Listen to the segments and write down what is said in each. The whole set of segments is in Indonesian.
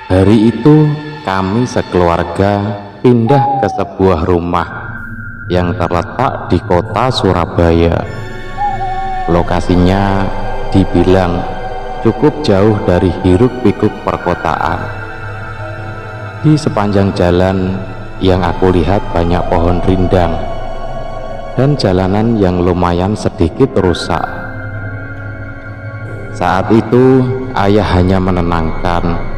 Hari itu kami sekeluarga pindah ke sebuah rumah yang terletak di kota Surabaya. Lokasinya dibilang cukup jauh dari hiruk-pikuk perkotaan. Di sepanjang jalan yang aku lihat banyak pohon rindang dan jalanan yang lumayan sedikit rusak. Saat itu ayah hanya menenangkan,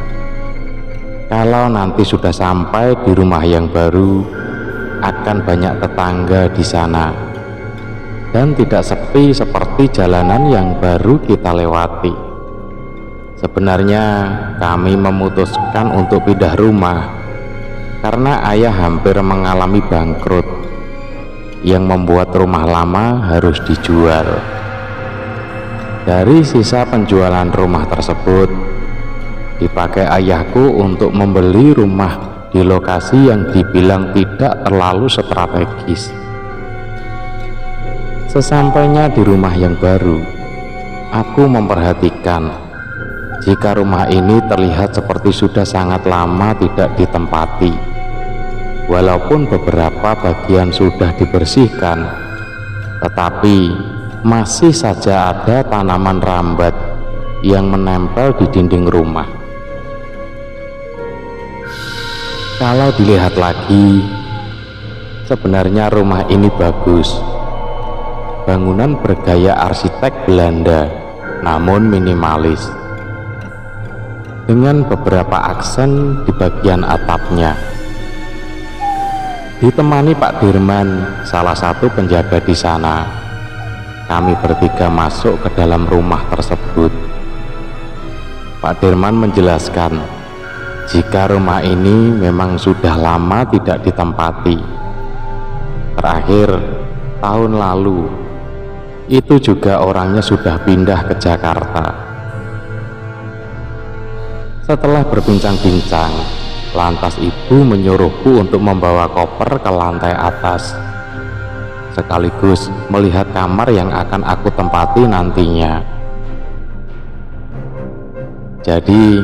kalau nanti sudah sampai di rumah yang baru akan banyak tetangga di sana dan tidak sepi seperti jalanan yang baru kita lewati. Sebenarnya kami memutuskan untuk pindah rumah karena ayah hampir mengalami bangkrut yang membuat rumah lama harus dijual. Dari sisa penjualan rumah tersebut dipakai ayahku untuk membeli rumah di lokasi yang dibilang tidak terlalu strategis. Sesampainya di rumah yang baru, aku memperhatikan jika rumah ini terlihat seperti sudah sangat lama tidak ditempati. Walaupun beberapa bagian sudah dibersihkan, tetapi masih saja ada tanaman rambat yang menempel di dinding rumah. Kalau dilihat lagi, sebenarnya rumah ini bagus. Bangunan bergaya arsitek Belanda, namun minimalis, dengan beberapa aksen di bagian atapnya. Ditemani Pak Dirman, salah satu penjaga di sana, kami bertiga masuk ke dalam rumah tersebut. Pak Dirman menjelaskan jika rumah ini memang sudah lama tidak ditempati. Terakhir tahun lalu, itu juga orangnya sudah pindah ke Jakarta. Setelah berbincang-bincang, lantas ibu menyuruhku untuk membawa koper ke lantai atas, sekaligus melihat kamar yang akan aku tempati nantinya. Jadi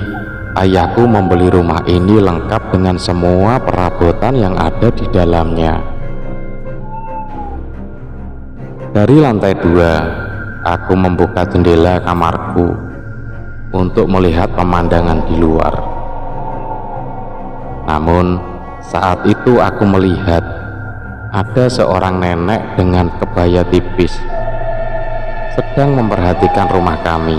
ayahku membeli rumah ini lengkap dengan semua perabotan yang ada di dalamnya. Dari lantai 2, aku membuka jendela kamarku untuk melihat pemandangan di luar. Namun saat itu aku melihat ada seorang nenek dengan kebaya tipis sedang memperhatikan rumah kami.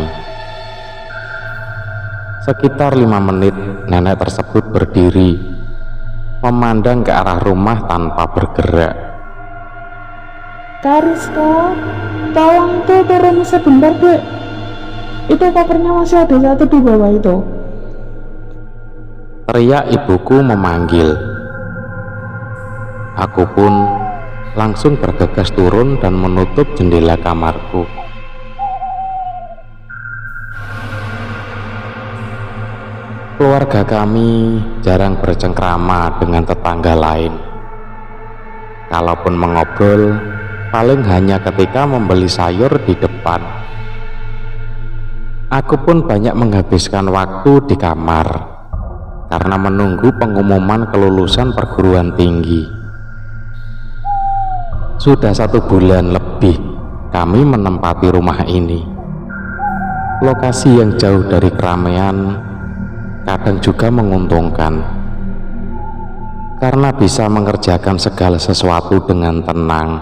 Sekitar 5 menit nenek tersebut berdiri memandang ke arah rumah tanpa bergerak. Kak Rizka, tolong tuh turun sebentar dek. Itu kopernya masih ada satu di bawah itu. Teriak ibuku memanggil. Aku pun langsung bergegas turun dan menutup jendela kamarku. Keluarga kami jarang bercengkrama dengan tetangga lain. Kalaupun mengobrol, paling hanya ketika membeli sayur di depan. Aku pun banyak menghabiskan waktu di kamar karena menunggu pengumuman kelulusan perguruan tinggi. Sudah 1 bulan lebih kami menempati rumah ini. Lokasi yang jauh dari keramaian kadang juga menguntungkan karena bisa mengerjakan segala sesuatu dengan tenang.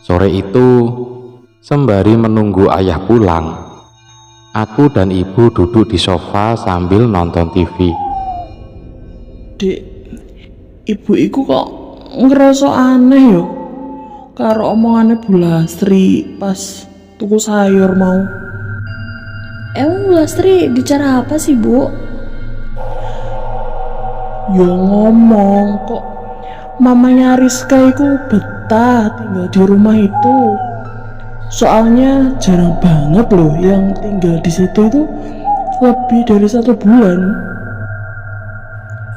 Sore itu, sembari menunggu ayah pulang, aku dan ibu duduk di sofa sambil nonton TV. Dek, ibu iku kok ngerasa aneh yo karo omongannya Bu Lastri pas tuku sayur mau. Emang Bu Lastri bicara apa sih, Bu? Ya ngomong kok mamanya Rizka itu betah tinggal di rumah itu. Soalnya jarang banget loh yang tinggal di situ itu lebih dari 1 bulan.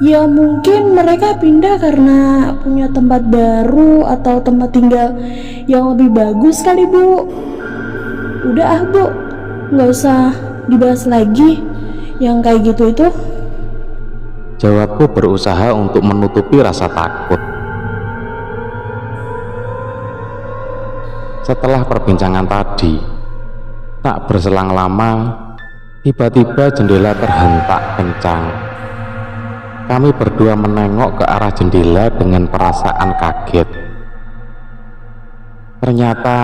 Ya mungkin mereka pindah karena punya tempat baru atau tempat tinggal yang lebih bagus kali, Bu. Udah Bu, nggak usah dibahas lagi yang kayak gitu itu? Jawabku berusaha untuk menutupi rasa takut. Setelah perbincangan tadi, tak berselang lama, tiba-tiba jendela terhentak kencang. Kami berdua menengok ke arah jendela dengan perasaan kaget. Ternyata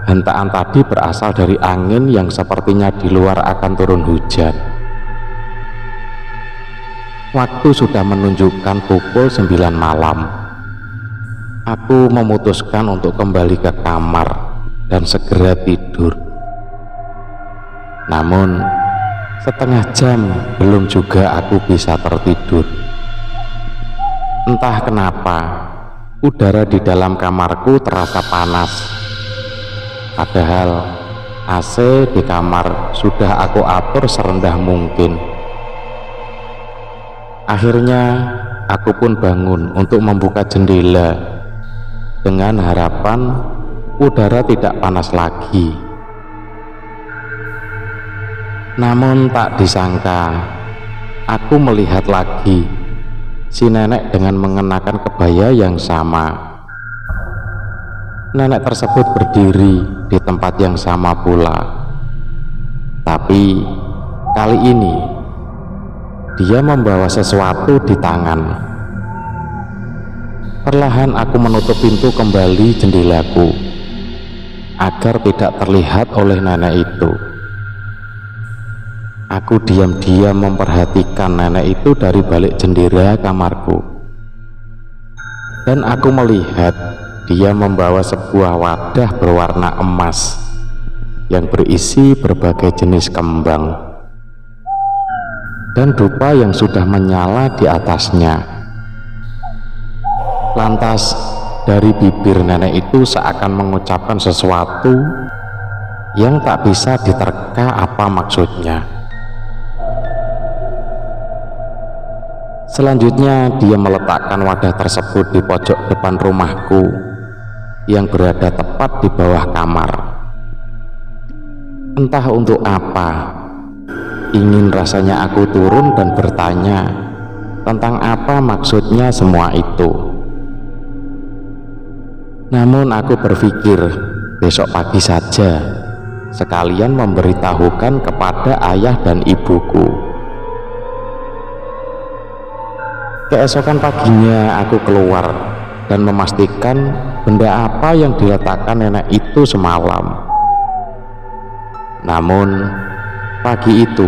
hentakan tadi berasal dari angin yang sepertinya di luar akan turun hujan. Waktu sudah menunjukkan pukul 9 malam. Aku memutuskan untuk kembali ke kamar dan segera tidur. Namun setengah jam belum juga aku bisa tertidur. Entah kenapa udara di dalam kamarku terasa panas, padahal AC di kamar sudah aku atur serendah mungkin. Akhirnya aku pun bangun untuk membuka jendela dengan harapan udara tidak panas lagi. Namun tak disangka, aku melihat lagi si nenek dengan mengenakan kebaya yang sama. Nenek tersebut berdiri di tempat yang sama pula, tapi kali ini dia membawa sesuatu di tangan. Perlahan aku menutup pintu kembali jendelaku agar tidak terlihat oleh nenek itu. Aku diam-diam memperhatikan nenek itu dari balik jendela kamarku, dan aku melihat dia membawa sebuah wadah berwarna emas yang berisi berbagai jenis kembang dan dupa yang sudah menyala di atasnya. Lantas dari bibir nenek itu seakan mengucapkan sesuatu yang tak bisa diterka apa maksudnya. Selanjutnya dia meletakkan wadah tersebut di pojok depan rumahku yang berada tepat di bawah kamar. Entah untuk apa, ingin rasanya aku turun dan bertanya tentang apa maksudnya semua itu. Namun aku berpikir besok pagi saja, sekalian memberitahukan kepada ayah dan ibuku. Keesokan paginya aku keluar dan memastikan benda apa yang diletakkan nenek itu semalam. Namun pagi itu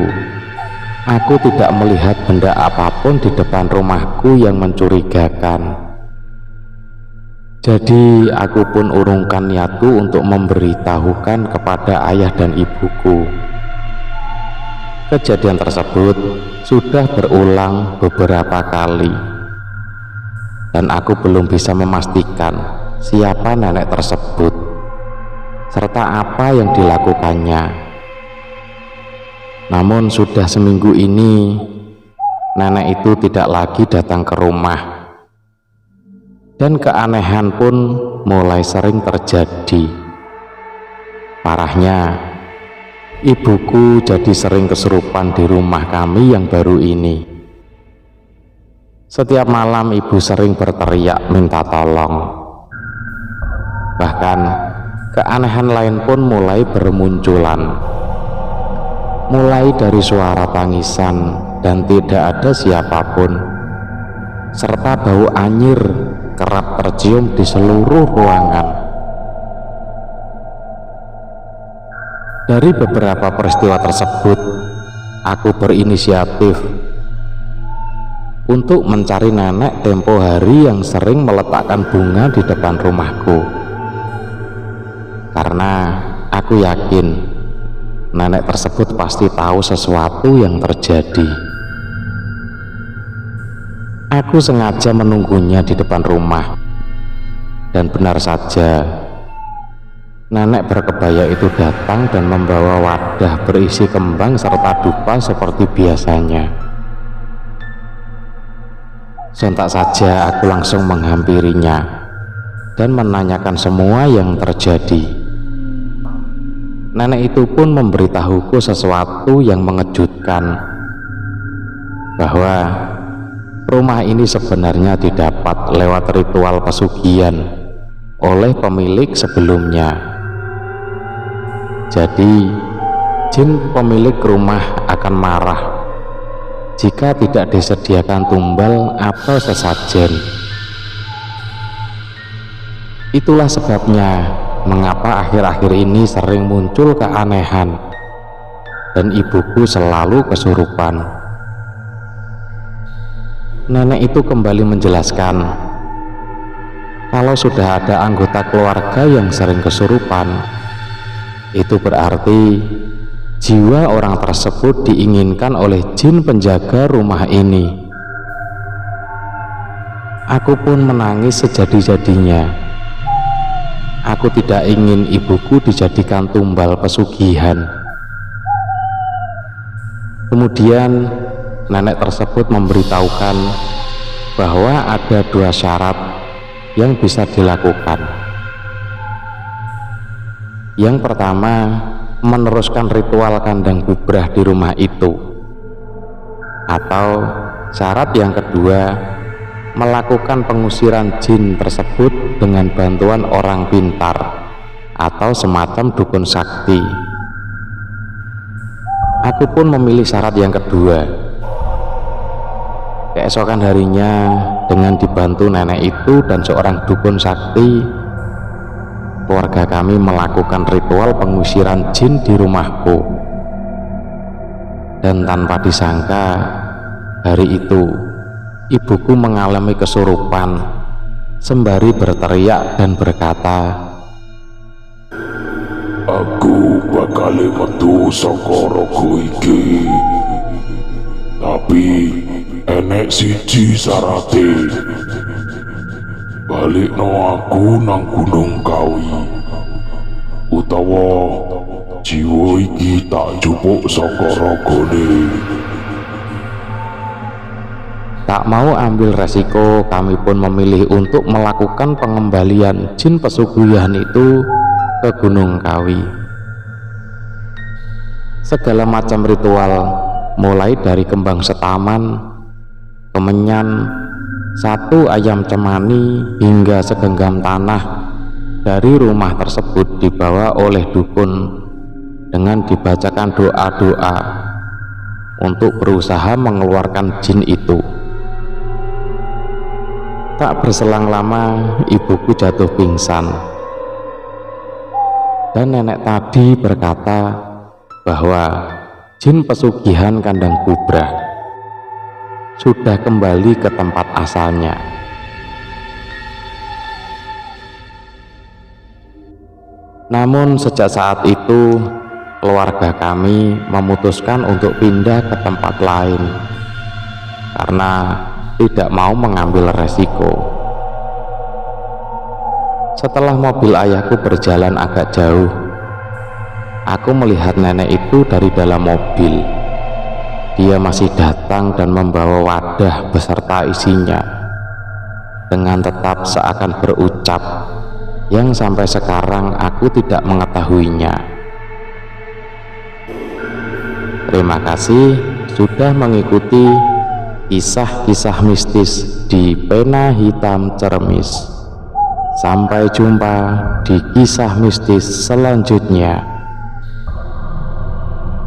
aku tidak melihat benda apapun di depan rumahku yang mencurigakan. Jadi aku pun urungkan niatku untuk memberitahukan kepada ayah dan ibuku. Kejadian tersebut sudah berulang beberapa kali, dan aku belum bisa memastikan siapa nenek tersebut serta apa yang dilakukannya. Namun sudah seminggu ini nenek itu tidak lagi datang ke rumah, dan keanehan pun mulai sering terjadi. Parahnya, ibuku jadi sering kesurupan di rumah kami yang baru ini. Setiap malam ibu sering berteriak minta tolong. Bahkan keanehan lain pun mulai bermunculan, mulai dari suara tangisan dan tidak ada siapapun, serta bau anyir kerap tercium di seluruh ruangan. Dari beberapa peristiwa tersebut, aku berinisiatif untuk mencari nenek tempo hari yang sering meletakkan bunga di depan rumahku, karena aku yakin nenek tersebut pasti tahu sesuatu yang terjadi. Aku sengaja menunggunya di depan rumah, dan benar saja nenek berkebaya itu datang dan membawa wadah berisi kembang serta dupa seperti biasanya. Sontak saja aku langsung menghampirinya dan menanyakan semua yang terjadi. nenek itu pun memberitahuku sesuatu yang mengejutkan, bahwa rumah ini sebenarnya didapat lewat ritual pesugihan oleh pemilik sebelumnya. Jadi jin pemilik rumah akan marah jika tidak disediakan tumbal atau sesajen. Itulah sebabnya mengapa akhir-akhir ini sering muncul keanehan dan ibuku selalu kesurupan. Nenek itu kembali menjelaskan, kalau sudah ada anggota keluarga yang sering kesurupan, itu berarti jiwa orang tersebut diinginkan oleh jin penjaga rumah ini. Aku pun menangis sejadi-jadinya. Aku tidak ingin ibuku dijadikan tumbal pesugihan. Kemudian nenek tersebut memberitahukan bahwa ada 2 syarat yang bisa dilakukan. Yang pertama, meneruskan ritual kandang kubrah di rumah itu, atau syarat yang kedua, melakukan pengusiran jin tersebut dengan bantuan orang pintar atau semacam dukun sakti. Aku pun memilih syarat yang kedua. Keesokan harinya, dengan dibantu nenek itu dan seorang dukun sakti, keluarga kami melakukan ritual pengusiran jin di rumahku. Dan tanpa disangka, hari itu ibuku mengalami kesurupan sembari berteriak dan berkata, "Aku bakal metu saka raga iki. Tapi enek siji syarate. Balikno aku nang Gunung Kawi. Utawa jiwa iki tak jupuk saka ragane." Tak mau ambil resiko, kami pun memilih untuk melakukan pengembalian jin pesugihan itu ke Gunung Kawi. Segala macam ritual, mulai dari kembang setaman, kemenyan, 1 ayam cemani, hingga segenggam tanah dari rumah tersebut dibawa oleh dukun dengan dibacakan doa-doa untuk berusaha mengeluarkan jin itu. Tak berselang lama, ibuku jatuh pingsan, dan nenek tadi berkata bahwa jin pesugihan kandang kubrah sudah kembali ke tempat asalnya. Namun sejak saat itu, keluarga kami memutuskan untuk pindah ke tempat lain karena tidak mau mengambil resiko. Setelah mobil ayahku berjalan agak jauh, aku melihat nenek itu dari dalam mobil. Dia masih datang dan membawa wadah beserta isinya, dengan tetap seakan berucap yang sampai sekarang aku tidak mengetahuinya. Terima kasih sudah mengikuti kisah-kisah mistis di Pena Hitam Cermis. Sampai jumpa di kisah mistis selanjutnya.